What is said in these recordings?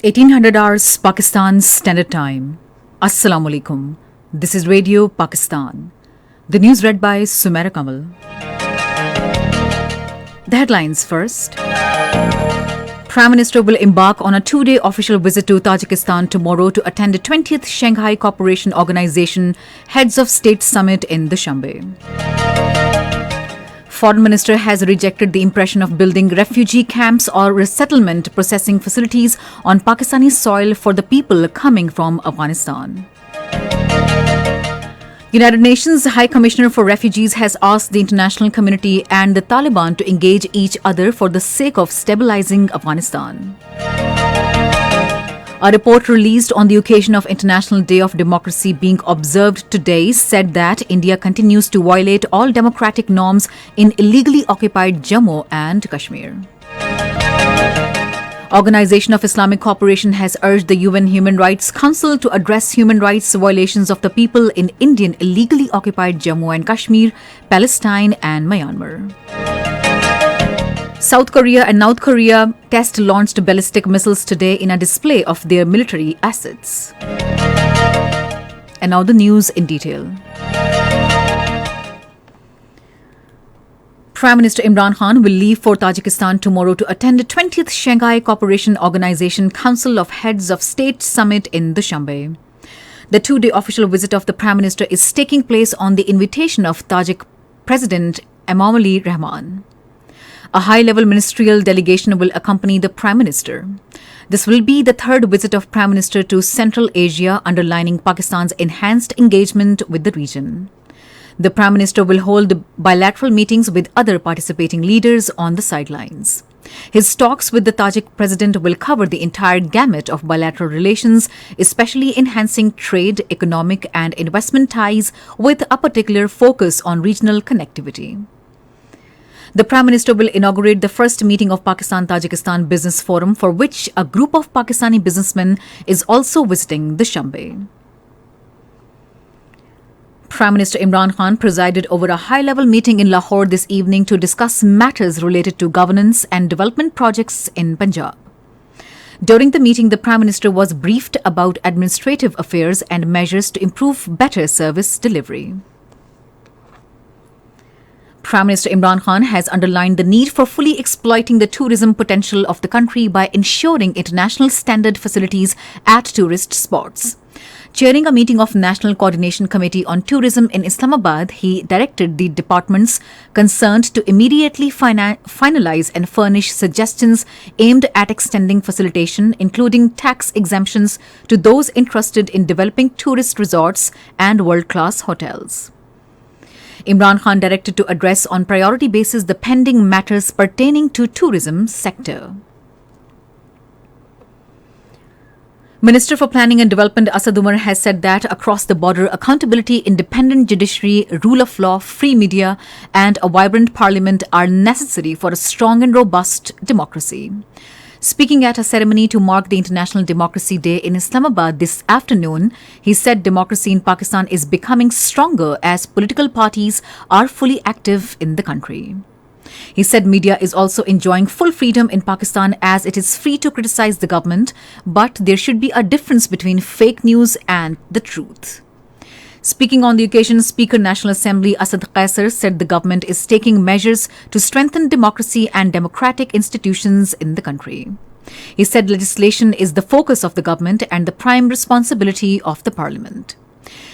1800 hours Pakistan Standard Time. Assalamu alaikum. This is Radio Pakistan. The news read by Sumaira Kamal. The headlines first. Prime Minister will embark on a two-day official visit to Tajikistan tomorrow to attend the 20th Shanghai Cooperation Organization Heads of State Summit in Dushanbe. Foreign Minister has rejected the impression of building refugee camps or resettlement processing facilities on Pakistani soil for the people coming from Afghanistan. United Nations High Commissioner for Refugees has asked the international community and the Taliban to engage each other for the sake of stabilizing Afghanistan. A report released on the occasion of International Day of Democracy being observed today said that India continues to violate all democratic norms in illegally occupied Jammu and Kashmir. Organization of Islamic Cooperation has urged the UN Human Rights Council to address human rights violations of the people in Indian illegally occupied Jammu and Kashmir, Palestine and Myanmar. South Korea and North Korea test-launched ballistic missiles today in a display of their military assets. And now the news in detail. Prime Minister Imran Khan will leave for Tajikistan tomorrow to attend the 20th Shanghai Cooperation Organization Council of Heads of State Summit in Dushanbe. The two-day official visit of the Prime Minister is taking place on the invitation of Tajik President Emomali Rahman. A high-level ministerial delegation will accompany the Prime Minister. This will be the third visit of Prime Minister to Central Asia, underlining Pakistan's enhanced engagement with the region. The Prime Minister will hold bilateral meetings with other participating leaders on the sidelines. His talks with the Tajik President will cover the entire gamut of bilateral relations, especially enhancing trade, economic and investment ties with a particular focus on regional connectivity. The Prime Minister will inaugurate the first meeting of Pakistan-Tajikistan Business Forum, for which a group of Pakistani businessmen is also visiting Dushanbe. Prime Minister Imran Khan presided over a high-level meeting in Lahore this evening to discuss matters related to governance and development projects in Punjab. During the meeting, the Prime Minister was briefed about administrative affairs and measures to improve better service delivery. Prime Minister Imran Khan has underlined the need for fully exploiting the tourism potential of the country by ensuring international standard facilities at tourist spots. Chairing a meeting of National Coordination Committee on Tourism in Islamabad, he directed the departments concerned to immediately finalize and furnish suggestions aimed at extending facilitation, including tax exemptions, to those interested in developing tourist resorts and world-class hotels. Imran Khan directed to address on priority basis the pending matters pertaining to tourism sector. Minister for Planning and Development Asad Umar has said that across the border, accountability, independent judiciary, rule of law, free media and a vibrant parliament are necessary for a strong and robust democracy. Speaking at a ceremony to mark the International Democracy Day in Islamabad this afternoon, he said democracy in Pakistan is becoming stronger as political parties are fully active in the country. He said media is also enjoying full freedom in Pakistan as it is free to criticize the government, but there should be a difference between fake news and the truth. Speaking on the occasion, Speaker National Assembly Asad Qaisar said the government is taking measures to strengthen democracy and democratic institutions in the country. He said legislation is the focus of the government and the prime responsibility of the parliament.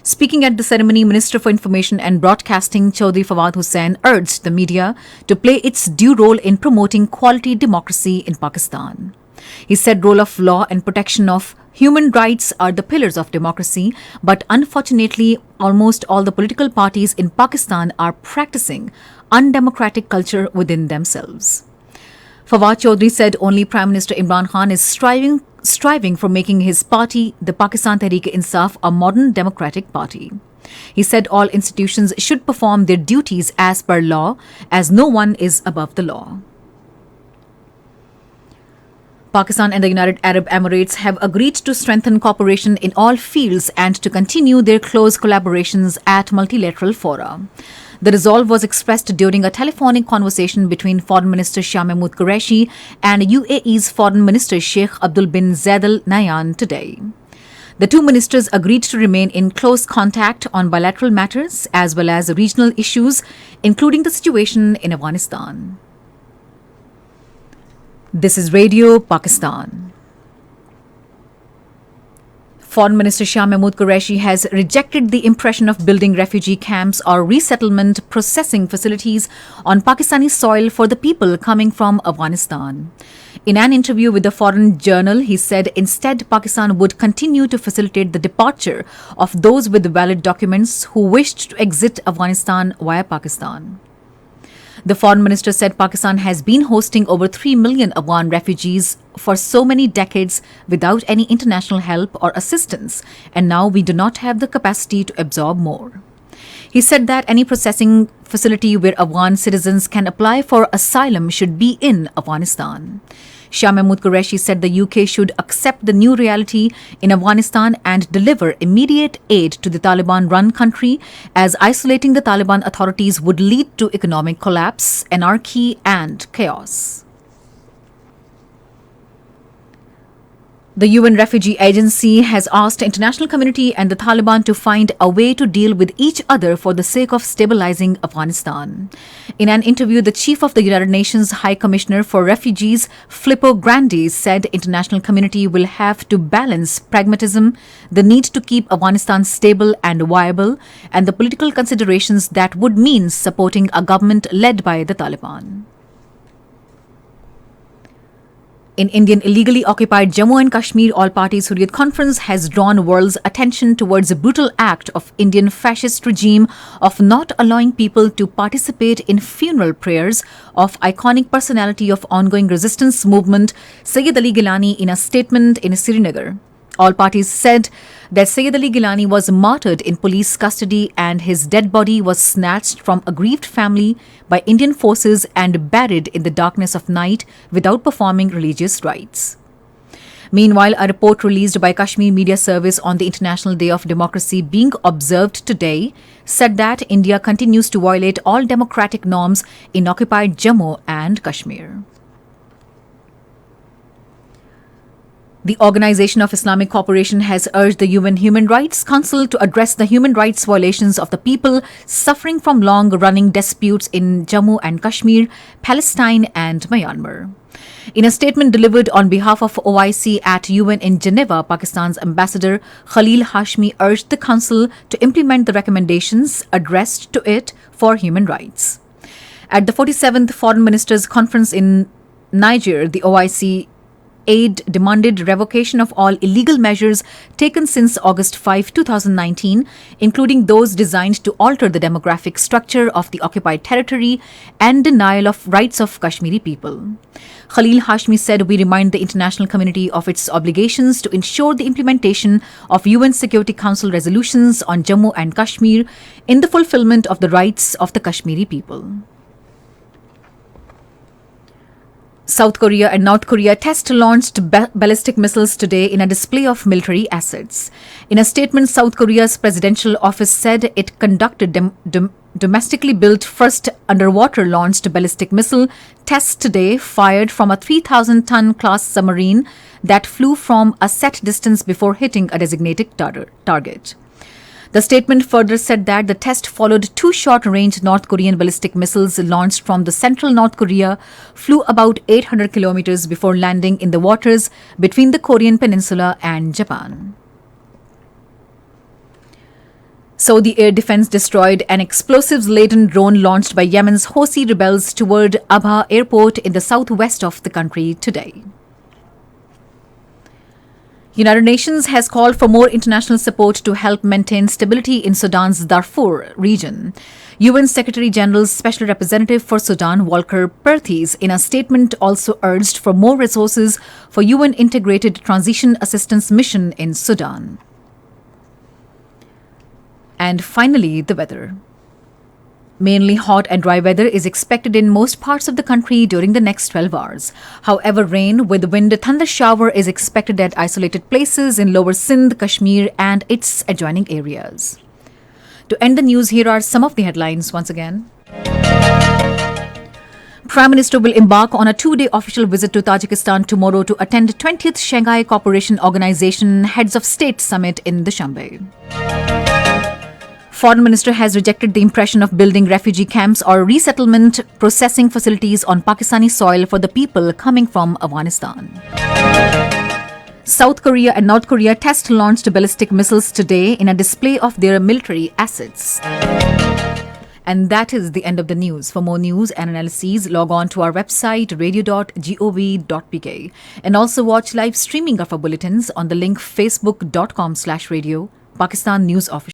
Speaking at the ceremony, Minister for Information and Broadcasting Chaudhry Fawad Hussain urged the media to play its due role in promoting quality democracy in Pakistan. He said rule of law and protection of human rights are the pillars of democracy, but unfortunately, almost all the political parties in Pakistan are practicing undemocratic culture within themselves. Fawad Chaudhry said only Prime Minister Imran Khan is striving for making his party, the Pakistan Tehreek-e-Insaf, a modern democratic party. He said all institutions should perform their duties as per law, as no one is above the law. Pakistan and the United Arab Emirates have agreed to strengthen cooperation in all fields and to continue their close collaborations at multilateral fora. The resolve was expressed during a telephonic conversation between Foreign Minister Shah Mahmood Qureshi and UAE's Foreign Minister Sheikh Abdul bin Zayed Al Nahyan today. The two ministers agreed to remain in close contact on bilateral matters as well as regional issues, including the situation in Afghanistan. This is Radio Pakistan. Foreign Minister Shah Mahmood Qureshi has rejected the impression of building refugee camps or resettlement processing facilities on Pakistani soil for the people coming from Afghanistan. In an interview with the Foreign Journal, he said instead Pakistan would continue to facilitate the departure of those with valid documents who wished to exit Afghanistan via Pakistan. The Foreign Minister said Pakistan has been hosting over 3 million Afghan refugees for so many decades without any international help or assistance, and now we do not have the capacity to absorb more. He said that any processing facility where Afghan citizens can apply for asylum should be in Afghanistan. Shah Mahmood Qureshi said the UK should accept the new reality in Afghanistan and deliver immediate aid to the Taliban-run country, as isolating the Taliban authorities would lead to economic collapse, anarchy and chaos. The UN Refugee Agency has asked the international community and the Taliban to find a way to deal with each other for the sake of stabilizing Afghanistan. In an interview, the chief of the United Nations High Commissioner for Refugees, Filippo Grandi, said the international community will have to balance pragmatism, the need to keep Afghanistan stable and viable, and the political considerations that would mean supporting a government led by the Taliban. In Indian illegally occupied Jammu and Kashmir, All-Party Hurriyat Conference has drawn world's attention towards a brutal act of Indian fascist regime of not allowing people to participate in funeral prayers of iconic personality of ongoing resistance movement Sayyid Ali Gilani in a statement in Srinagar. All parties said that Sayyid Ali Gilani was martyred in police custody and his dead body was snatched from a grieved family by Indian forces and buried in the darkness of night without performing religious rites. Meanwhile, a report released by Kashmir Media Service on the International Day of Democracy being observed today said that India continues to violate all democratic norms in occupied Jammu and Kashmir. The Organization of Islamic Cooperation has urged the UN Human Rights Council to address the human rights violations of the people suffering from long-running disputes in Jammu and Kashmir, Palestine and Myanmar. In a statement delivered on behalf of OIC at UN in Geneva, Pakistan's ambassador Khalil Hashmi urged the Council to implement the recommendations addressed to it for human rights. At the 47th Foreign Ministers' Conference in Niger, the OIC aid demanded revocation of all illegal measures taken since August 5, 2019, including those designed to alter the demographic structure of the occupied territory and denial of rights of Kashmiri people. Khalil Hashmi said, "We remind the international community of its obligations to ensure the implementation of UN Security Council resolutions on Jammu and Kashmir in the fulfillment of the rights of the Kashmiri people." South Korea and North Korea test-launched ballistic missiles today in a display of military assets. In a statement, South Korea's presidential office said it conducted domestically built first underwater-launched ballistic missile tests today, fired from a 3,000-ton class submarine that flew from a set distance before hitting a designated target. The statement further said that the test followed two short-range North Korean ballistic missiles launched from the central North Korea, flew about 800 kilometers before landing in the waters between the Korean peninsula and Japan. Saudi Air Defense destroyed an explosives-laden drone launched by Yemen's Houthi rebels toward Abha airport in the southwest of the country today. United Nations has called for more international support to help maintain stability in Sudan's Darfur region. UN Secretary-General's Special Representative for Sudan, Volker Perthes, in a statement also urged for more resources for UN Integrated Transition Assistance Mission in Sudan. And finally, the weather. Mainly hot and dry weather is expected in most parts of the country during the next 12 hours. However, rain with wind thunder shower is expected at isolated places in lower Sindh, Kashmir and its adjoining areas. To end the news, here are some of the headlines once again. Prime Minister will embark on a 2-day official visit to Tajikistan tomorrow to attend 20th Shanghai Cooperation Organization Heads of State Summit in Dushanbe. Foreign Minister has rejected the impression of building refugee camps or resettlement processing facilities on Pakistani soil for the people coming from Afghanistan. South Korea and North Korea test-launched ballistic missiles today in a display of their military assets. And that is the end of the news. For more news and analyses, log on to our website radio.gov.pk and also watch live streaming of our bulletins on the link facebook.com/radio, Pakistan News Official.